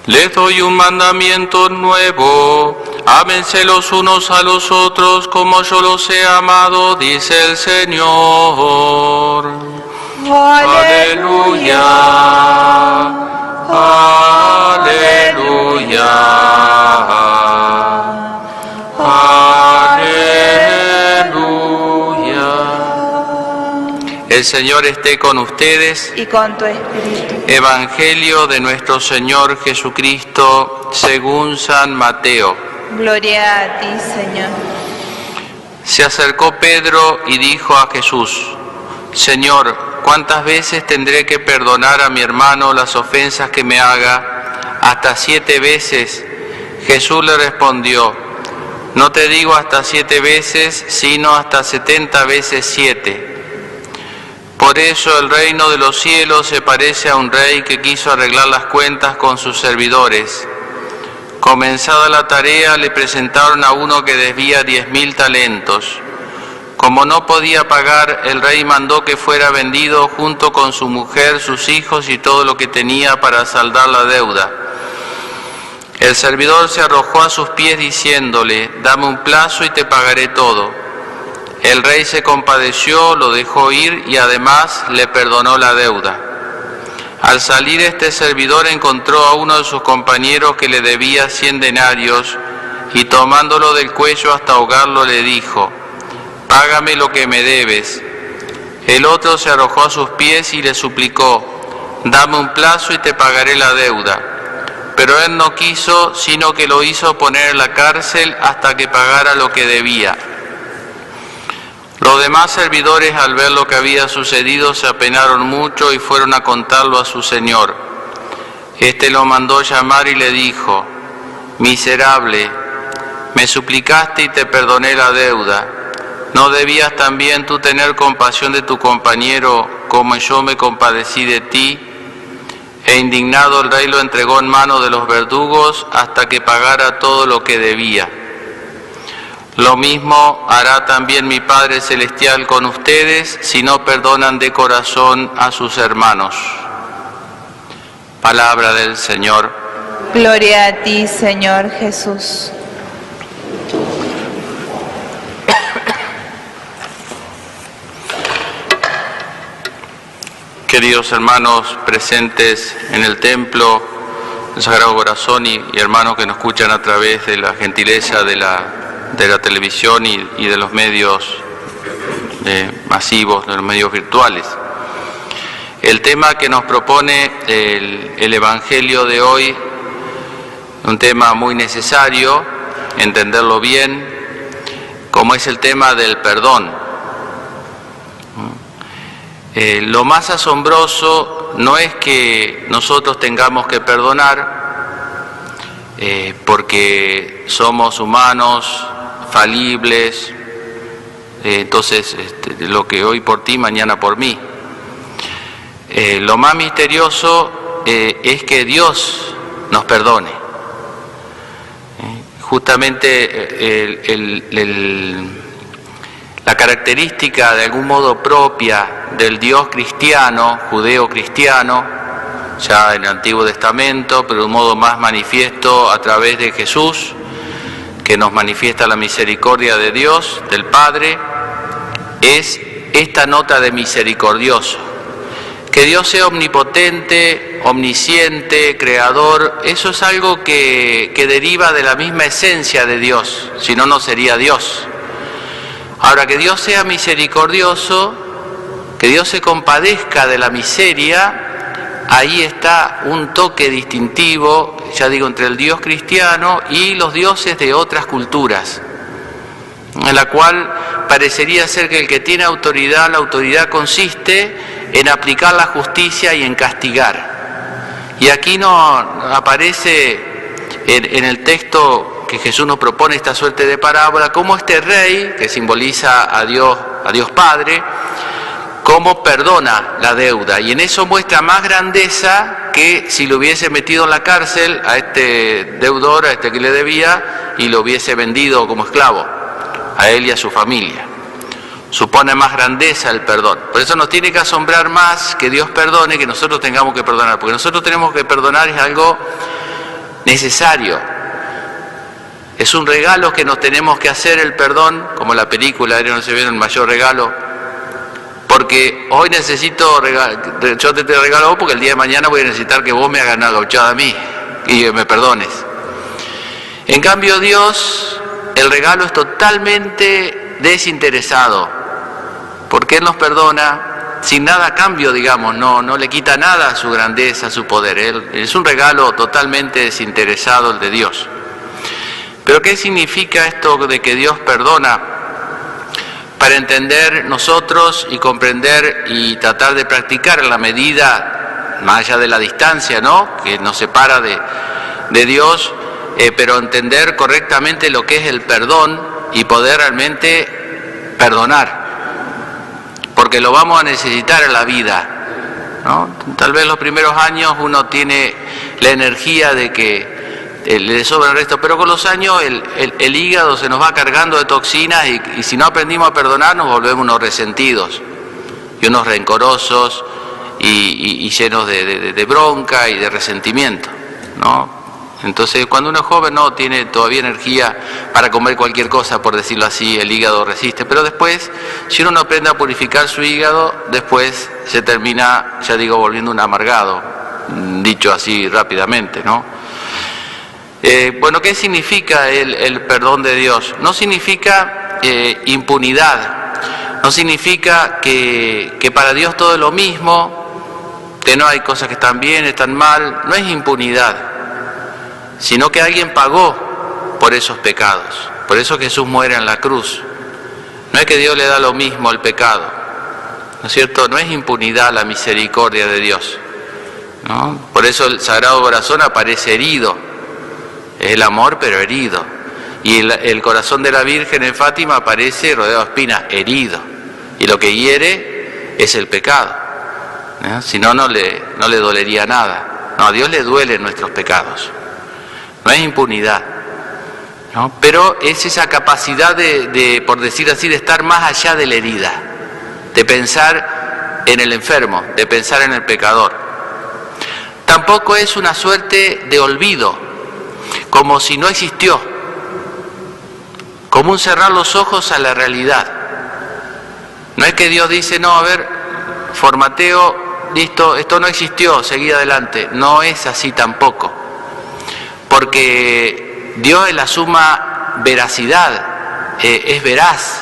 Les doy un mandamiento nuevo, ámense los unos a los otros como yo los he amado, dice el Señor. Aleluya, aleluya, aleluya. El Señor esté con ustedes. Y con tu espíritu. Evangelio de nuestro Señor Jesucristo según San Mateo. Gloria a ti, Señor. Se acercó Pedro y dijo a Jesús: Señor, ¿cuántas veces tendré que perdonar a mi hermano las ofensas que me haga? ¿Hasta 7 veces? Jesús le respondió: No te digo hasta 7 veces, sino hasta 70 veces 7. Por eso el reino de los cielos se parece a un rey que quiso arreglar las cuentas con sus servidores. Comenzada la tarea, le presentaron a uno que debía 10.000 talentos. Como no podía pagar, el rey mandó que fuera vendido junto con su mujer, sus hijos y todo lo que tenía para saldar la deuda. El servidor se arrojó a sus pies diciéndole: Dame un plazo y te pagaré todo. El rey se compadeció, lo dejó ir y además le perdonó la deuda. Al salir este servidor encontró a uno de sus compañeros que le debía 100 denarios y tomándolo del cuello hasta ahogarlo le dijo: Págame lo que me debes. El otro se arrojó a sus pies y le suplicó: Dame un plazo y te pagaré la deuda. Pero él no quiso, sino que lo hizo poner en la cárcel hasta que pagara lo que debía. Los demás servidores, al ver lo que había sucedido, se apenaron mucho y fueron a contarlo a su señor. Este lo mandó llamar y le dijo: Miserable, me suplicaste y te perdoné la deuda. ¿No debías también tú tener compasión de tu compañero como yo me compadecí de ti? E indignado el rey lo entregó en manos de los verdugos hasta que pagara todo lo que debía. Lo mismo hará también mi Padre Celestial con ustedes si no perdonan de corazón a sus hermanos. Palabra del Señor. Gloria a ti, Señor Jesús. Queridos hermanos presentes en el templo del Sagrado Corazón y hermanos que nos escuchan a través de la gentileza de la televisión y de los medios masivos, de los medios virtuales. El tema que nos propone el Evangelio de hoy, un tema muy necesario, entenderlo bien, como es el tema del perdón. Lo más asombroso no es que nosotros tengamos que perdonar, porque somos humanos, falibles, entonces lo que hoy por ti, mañana por mí. Lo más misterioso es que Dios nos perdone. Justamente la característica de algún modo propia del Dios cristiano, judeo-cristiano, ya en el Antiguo Testamento, pero de un modo más manifiesto a través de Jesús, que nos manifiesta la misericordia de Dios, del Padre, es esta nota de misericordioso. Que Dios sea omnipotente, omnisciente, creador, eso es algo que deriva de la misma esencia de Dios, si no, no sería Dios. Ahora, que Dios sea misericordioso, que Dios se compadezca de la miseria, ahí está un toque distintivo, ya digo, entre el Dios cristiano y los dioses de otras culturas, en la cual parecería ser que el que tiene autoridad, la autoridad consiste en aplicar la justicia y en castigar. Y aquí no aparece en el texto que Jesús nos propone esta suerte de parábola, como este rey, que simboliza a Dios Padre, cómo perdona la deuda, y en eso muestra más grandeza que si lo hubiese metido en la cárcel a este deudor, a este que le debía, y lo hubiese vendido como esclavo, a él y a su familia. Supone más grandeza el perdón. Por eso nos tiene que asombrar más que Dios perdone que nosotros tengamos que perdonar, porque nosotros tenemos que perdonar es algo necesario. Es un regalo que nos tenemos que hacer el perdón, como la película, no se ve el mayor regalo, porque hoy necesito, yo te regalo a vos porque el día de mañana voy a necesitar que vos me hagas una gauchada a mí y me perdones. En cambio Dios, el regalo es totalmente desinteresado, porque Él nos perdona sin nada a cambio, digamos, no le quita nada a su grandeza, a su poder. Es un regalo totalmente desinteresado el de Dios. Pero ¿qué significa esto de que Dios perdona? Para entender nosotros y comprender y tratar de practicar en la medida, más allá de la distancia, ¿no?, que nos separa de Dios, pero entender correctamente lo que es el perdón y poder realmente perdonar, porque lo vamos a necesitar en la vida, ¿no? Tal vez los primeros años uno tiene la energía de que le sobra el resto, pero con los años el hígado se nos va cargando de toxinas y si no aprendimos a perdonar nos volvemos unos resentidos y unos rencorosos y llenos de bronca y de resentimiento, ¿no? Entonces cuando uno es joven no tiene todavía energía para comer cualquier cosa, por decirlo así, el hígado resiste, pero después si uno no aprende a purificar su hígado, después se termina, ya digo, volviendo un amargado, dicho así rápidamente, ¿no? Bueno, ¿qué significa el perdón de Dios? No significa impunidad, no significa que para Dios todo es lo mismo, que no hay cosas que están bien, están mal, no es impunidad, sino que alguien pagó por esos pecados. Por eso Jesús muere en la cruz. No es que Dios le da lo mismo al pecado, ¿no es cierto? No es impunidad la misericordia de Dios, ¿no? Por eso el Sagrado Corazón aparece herido, es el amor pero herido. Y el corazón de la Virgen en Fátima aparece rodeado de espinas, herido. Y lo que hiere es el pecado, ¿no? Si no, no le dolería nada. No, a Dios le duelen nuestros pecados. No es impunidad, ¿no? Pero es esa capacidad de, por decir así, de estar más allá de la herida, de pensar en el enfermo, de pensar en el pecador. Tampoco es una suerte de olvido, como si no existió, como un cerrar los ojos a la realidad. No es que Dios dice, no, a ver, formateo, listo, esto no existió, seguí adelante. No es así tampoco. Porque Dios es la suma veracidad, es veraz.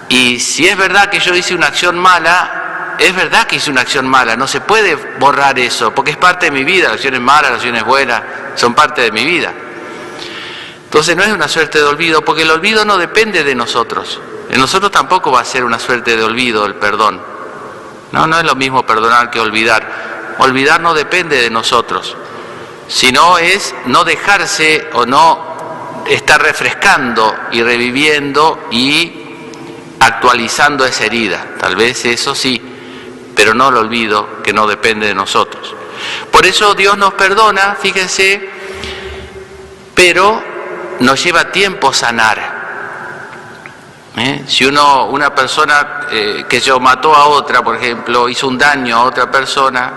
Y si es verdad que yo hice una acción mala, es verdad que hice una acción mala, no se puede borrar eso, porque es parte de mi vida, las acciones malas, las acciones buenas, son parte de mi vida. Entonces no es una suerte de olvido, porque el olvido no depende de nosotros. En nosotros tampoco va a ser una suerte de olvido el perdón. No es lo mismo perdonar que olvidar. Olvidar no depende de nosotros, sino es no dejarse o no estar refrescando y reviviendo y actualizando esa herida. Tal vez eso sí, pero no el olvido, que no depende de nosotros. Por eso Dios nos perdona, fíjense, pero nos lleva tiempo sanar. Si una persona que mató a otra, por ejemplo, hizo un daño a otra persona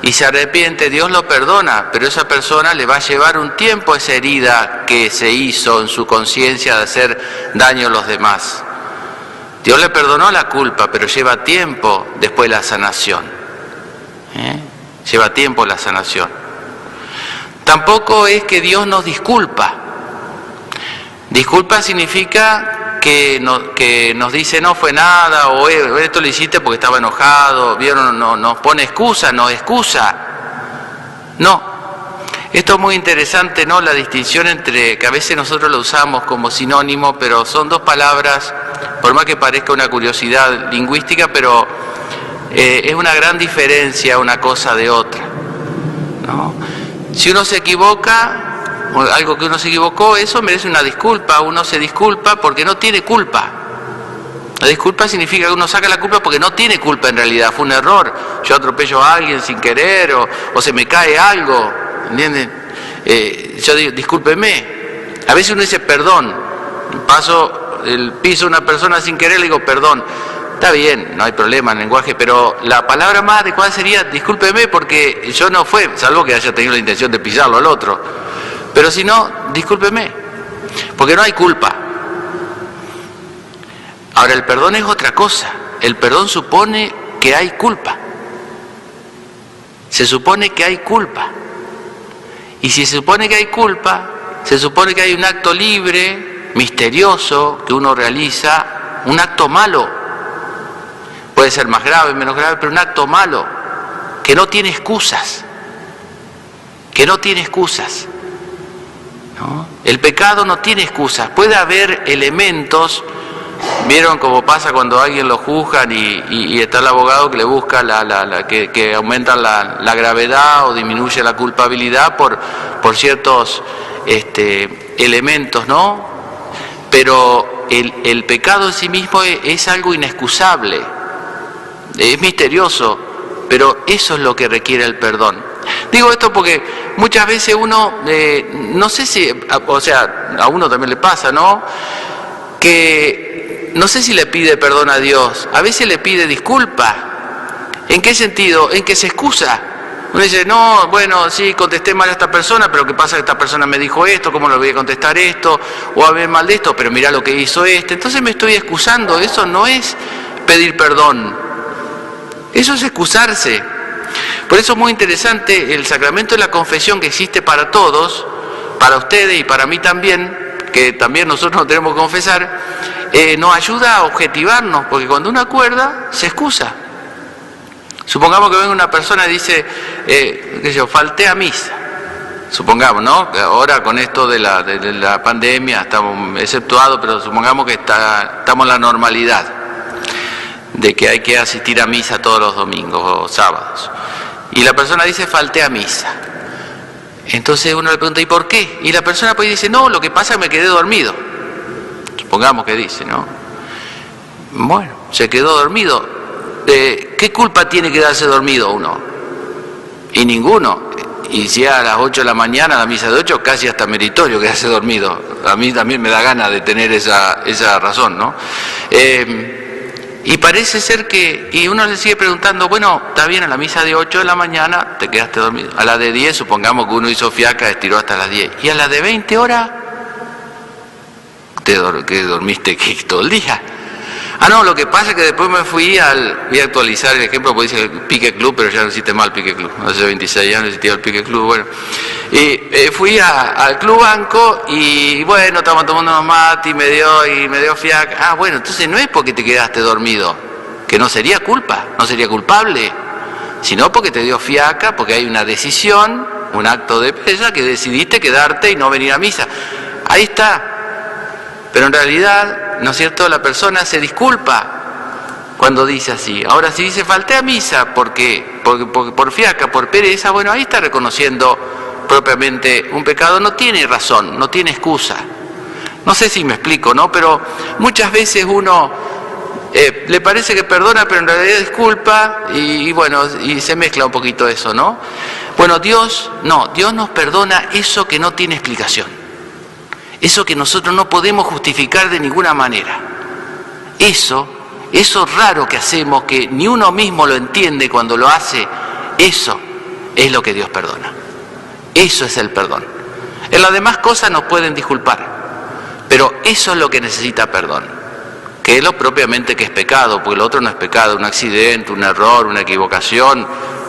y se arrepiente, Dios lo perdona, pero esa persona le va a llevar un tiempo esa herida que se hizo en su conciencia de hacer daño a los demás. Dios le perdonó la culpa, pero lleva tiempo después la sanación. Lleva tiempo la sanación. Tampoco es que Dios nos disculpa. Disculpa significa que nos dice no fue nada, o esto lo hiciste porque estaba enojado, ¿vieron? No, nos pone excusa, nos excusa. No. Esto es muy interesante, ¿no? La distinción entre, que a veces nosotros lo usamos como sinónimo, pero son dos palabras, por más que parezca una curiosidad lingüística, pero es una gran diferencia una cosa de otra, ¿no? Si uno se equivoca, algo que uno se equivocó, eso merece una disculpa. Uno se disculpa porque no tiene culpa. La disculpa significa que uno saca la culpa porque no tiene culpa en realidad, fue un error. Yo atropello a alguien sin querer o se me cae algo, ¿entienden? Yo digo, discúlpeme. A veces uno dice perdón, paso el piso a una persona sin querer, le digo perdón. Está bien, no hay problema en el lenguaje, pero la palabra más adecuada sería discúlpeme porque yo no fue, salvo que haya tenido la intención de pisarlo al otro. Pero si no, discúlpeme, porque no hay culpa. Ahora, el perdón es otra cosa. El perdón supone que hay culpa. Se supone que hay culpa. Y si se supone que hay culpa, se supone que hay un acto libre, misterioso, que uno realiza, un acto malo. Puede ser más grave, menos grave, pero un acto malo, que no tiene excusas. Que no tiene excusas. ¿No? El pecado no tiene excusas. Puede haber elementos, vieron cómo pasa cuando a alguien lo juzgan y está el abogado que le busca que aumenta la gravedad o disminuye la culpabilidad por ciertos elementos, ¿no? Pero el pecado en sí mismo es algo inexcusable, es misterioso, pero eso es lo que requiere el perdón. Digo esto porque muchas veces uno, no sé si, o sea, a uno también le pasa, ¿no? Que no sé si le pide perdón a Dios, a veces le pide disculpa. ¿En qué sentido? En que se excusa. Uno dice, no, bueno, sí, contesté mal a esta persona, pero ¿qué pasa que esta persona me dijo esto? ¿Cómo le voy a contestar esto? O hablé mal de esto, pero mirá lo que hizo este. Entonces me estoy excusando. Eso no es pedir perdón. Eso es excusarse. Por eso es muy interesante el sacramento de la confesión que existe para todos, para ustedes y para mí también, que también nosotros nos tenemos que confesar, nos ayuda a objetivarnos, porque cuando uno acuerda, se excusa. Supongamos que venga una persona y dice, qué sé yo, falté a misa. Supongamos, ¿no? Ahora con esto de la pandemia estamos exceptuados, pero supongamos que estamos en la normalidad de que hay que asistir a misa todos los domingos o sábados. Y la persona dice, falté a misa. Entonces uno le pregunta, ¿y por qué? Y la persona pues dice, no, lo que pasa es que me quedé dormido. Supongamos que dice, ¿no? Bueno, se quedó dormido. ¿Qué culpa tiene quedarse dormido uno? Y ninguno. Y si a las 8 de la mañana, la misa de 8, casi hasta meritorio quedarse dormido. A mí también me da ganas de tener esa razón, ¿no? Y parece ser que, y uno le sigue preguntando, bueno, está bien, a la misa de 8 de la mañana te quedaste dormido. A la de 10, supongamos que uno hizo fiaca, estiró hasta las 10. Y a la de 20 horas, que dormiste todo el día. Ah, no, lo que pasa es que después voy a actualizar el ejemplo, porque dice Pique Club, pero ya no existe más el Pique Club. Hace 26 años existía el Pique Club, bueno. Y fui al Club Banco y bueno, estábamos tomando unos mates y me dio fiaca. Ah, bueno, entonces no es porque te quedaste dormido, que no sería culpa, no sería culpable, sino porque te dio fiaca, porque hay una decisión, un acto de pesa que decidiste quedarte y no venir a misa. Ahí está. Pero en realidad, ¿no es cierto?, la persona se disculpa cuando dice así. Ahora, si dice falté a misa porque por fiaca, por pereza, bueno, ahí está reconociendo propiamente un pecado. No tiene razón, no tiene excusa. No sé si me explico, ¿no? Pero muchas veces uno le parece que perdona, pero en realidad disculpa y bueno, y se mezcla un poquito eso, ¿no? Bueno, Dios nos perdona eso que no tiene explicación. Eso que nosotros no podemos justificar de ninguna manera. Eso raro que hacemos, que ni uno mismo lo entiende cuando lo hace, eso es lo que Dios perdona. Eso es el perdón. En las demás cosas nos pueden disculpar, pero eso es lo que necesita perdón, que es lo propiamente que es pecado, porque lo otro no es pecado, un accidente, un error, una equivocación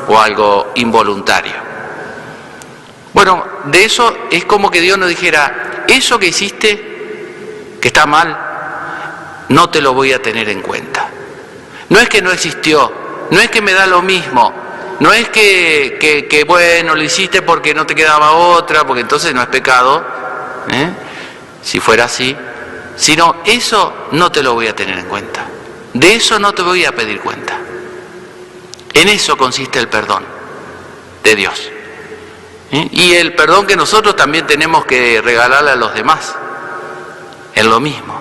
o algo involuntario. Bueno, de eso es como que Dios nos dijera, eso que hiciste, que está mal, no te lo voy a tener en cuenta. No es que no existió, no es que me da lo mismo, no es que bueno, lo hiciste porque no te quedaba otra, porque entonces no es pecado, si fuera así, sino eso no te lo voy a tener en cuenta. De eso no te voy a pedir cuenta. En eso consiste el perdón de Dios. Y el perdón que nosotros también tenemos que regalarle a los demás, es lo mismo,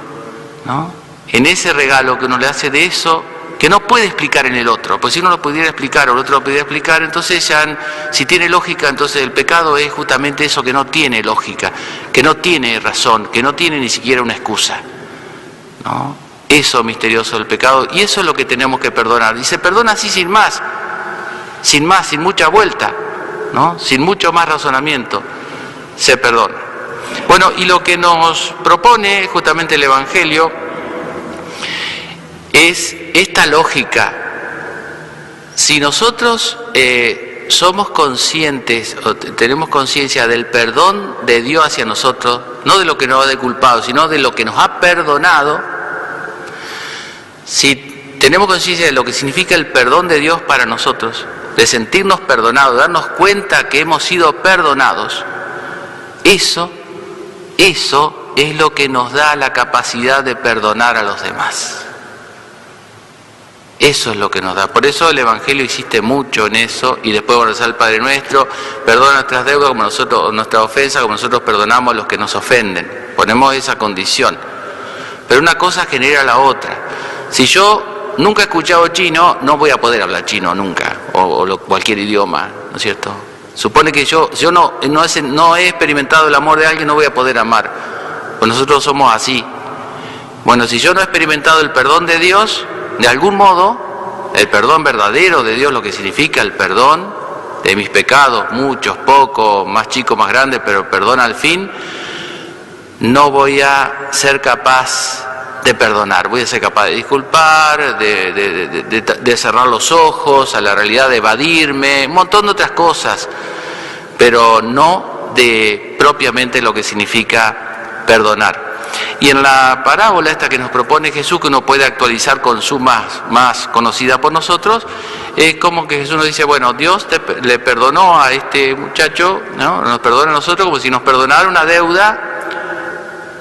¿no? En ese regalo que uno le hace de eso, que no puede explicar en el otro, pues si uno lo pudiera explicar o el otro lo pudiera explicar, entonces ya, si tiene lógica, entonces el pecado es justamente eso que no tiene lógica, que no tiene razón, que no tiene ni siquiera una excusa, ¿no? Eso misterioso del pecado, y eso es lo que tenemos que perdonar. Y se perdona así sin sin mucha vuelta, ¿no? Sin mucho más razonamiento. se perdona. Bueno, y lo que nos propone justamente el Evangelio es esta lógica. Si nosotros somos conscientes o tenemos conciencia del perdón de Dios hacia nosotros, no de lo que nos ha culpado, sino de lo que nos ha perdonado, si tenemos conciencia de lo que significa el perdón de Dios para nosotros, de sentirnos perdonados, de darnos cuenta que hemos sido perdonados, eso es lo que nos da la capacidad de perdonar a los demás. Eso es lo que nos da. Por eso el Evangelio insiste mucho en eso, y después cuando sale el Padre Nuestro, perdona nuestras deudas como nosotros, nuestra ofensa como nosotros perdonamos a los que nos ofenden. Ponemos esa condición. Pero una cosa genera la otra. Si yo nunca he escuchado chino, no voy a poder hablar chino nunca, o cualquier idioma, ¿no es cierto? Supone que yo no he experimentado el amor de alguien, no voy a poder amar. Pues nosotros somos así. Bueno, si yo no he experimentado el perdón de Dios, de algún modo, el perdón verdadero de Dios, lo que significa el perdón de mis pecados, muchos, pocos, más chicos, más grandes, pero perdón al fin, no voy a ser capaz de perdonar, voy a ser capaz de disculpar, de cerrar los ojos a la realidad, de evadirme, un montón de otras cosas, pero no de propiamente lo que significa perdonar. Y en la parábola esta que nos propone Jesús, que uno puede actualizar con sumas más conocida por nosotros, es como que Jesús nos dice, bueno, Dios le perdonó a este muchacho, ¿no? Nos perdona a nosotros como si nos perdonara una deuda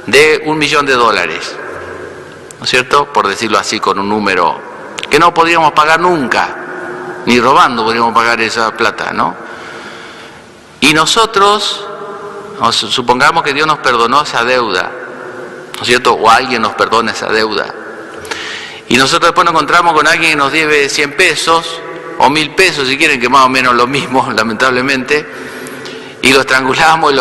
de $1.000.000, ¿no es cierto? Por decirlo así, con un número que no podríamos pagar nunca, ni robando podríamos pagar esa plata, ¿no? Y nosotros, supongamos que Dios nos perdonó esa deuda, ¿no es cierto? O alguien nos perdona esa deuda. Y nosotros después nos encontramos con alguien que nos debe 100 pesos, o 1.000 pesos si quieren, que más o menos lo mismo, lamentablemente, y lo estrangulamos.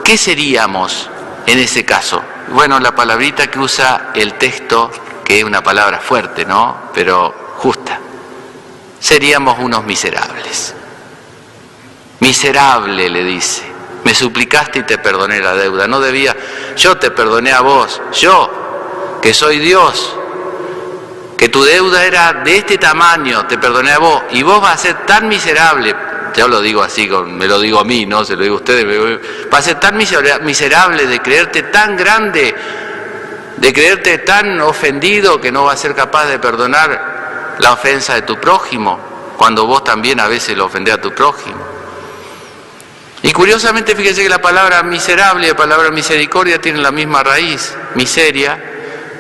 ¿Qué seríamos en ese caso? Bueno, la palabrita que usa el texto, que es una palabra fuerte, ¿no? Pero justa. Seríamos unos miserables. Miserable, le dice. Me suplicaste y te perdoné la deuda. No debía, yo te perdoné a vos, yo, que soy Dios, que tu deuda era de este tamaño, te perdoné a vos, y vos vas a ser tan miserable, yo lo digo así, me lo digo a mí, no se lo digo a ustedes, vas a ser tan miserable de creerte tan grande, de creerte tan ofendido, que no vas a ser capaz de perdonar la ofensa de tu prójimo, cuando vos también a veces lo ofendés a tu prójimo. Y curiosamente, fíjense que la palabra miserable y la palabra misericordia tienen la misma raíz, miseria,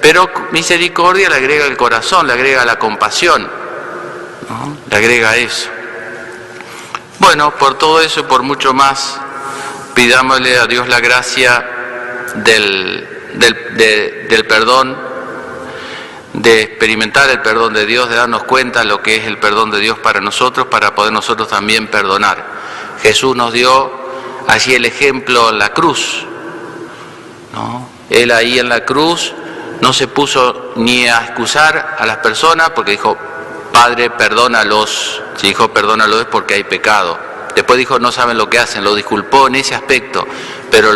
pero misericordia le agrega el corazón, le agrega la compasión, ¿no? Le agrega eso. Bueno, por todo eso y por mucho más, pidámosle a Dios la gracia del perdón, de experimentar el perdón de Dios, de darnos cuenta de lo que es el perdón de Dios para nosotros, para poder nosotros también perdonar. Jesús nos dio allí el ejemplo en la cruz, ¿no? Él ahí en la cruz no se puso ni a excusar a las personas porque dijo, Padre, perdónalos. Si dijo perdónalos es porque hay pecado. Después dijo, no saben lo que hacen, lo disculpó en ese aspecto, pero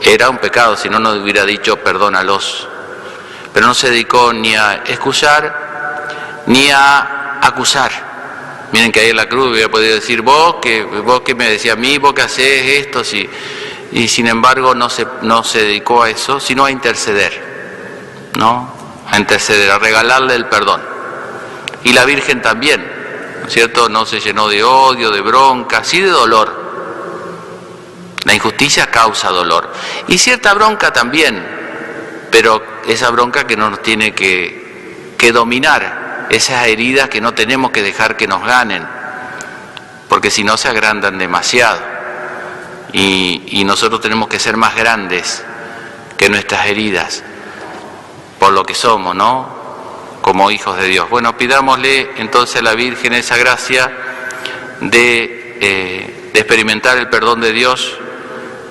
era un pecado, si no, no hubiera dicho perdónalos. Pero no se dedicó ni a excusar ni a acusar. Miren que ahí en la cruz hubiera podido decir, vos que me decís a mí, vos que hacés esto, sí. Y sin embargo no se dedicó a eso, sino a interceder, ¿no? A interceder, a regalarle el perdón. Y la Virgen también, ¿no es cierto? No se llenó de odio, de bronca, sí de dolor. La injusticia causa dolor. Y cierta bronca también, pero esa bronca que no nos tiene que dominar. Esas heridas que no tenemos que dejar que nos ganen, porque si no se agrandan demasiado, y nosotros tenemos que ser más grandes que nuestras heridas, por lo que somos, ¿no? Como hijos de Dios. Bueno, pidámosle entonces a la Virgen esa gracia de experimentar el perdón de Dios,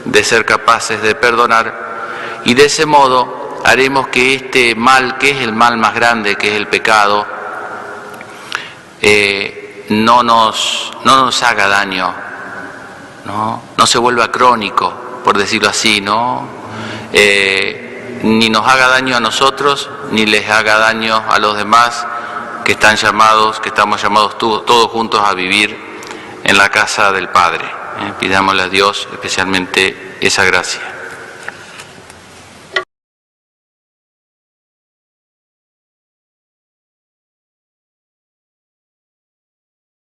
de ser capaces de perdonar, y de ese modo haremos que este mal, que es el mal más grande, que es el pecado, no nos haga daño, no no se vuelva crónico, por decirlo así, ¿no? Ni nos haga daño a nosotros, ni les haga daño a los demás que estamos llamados todos juntos a vivir en la casa del Padre. Pidámosle a Dios especialmente esa gracia.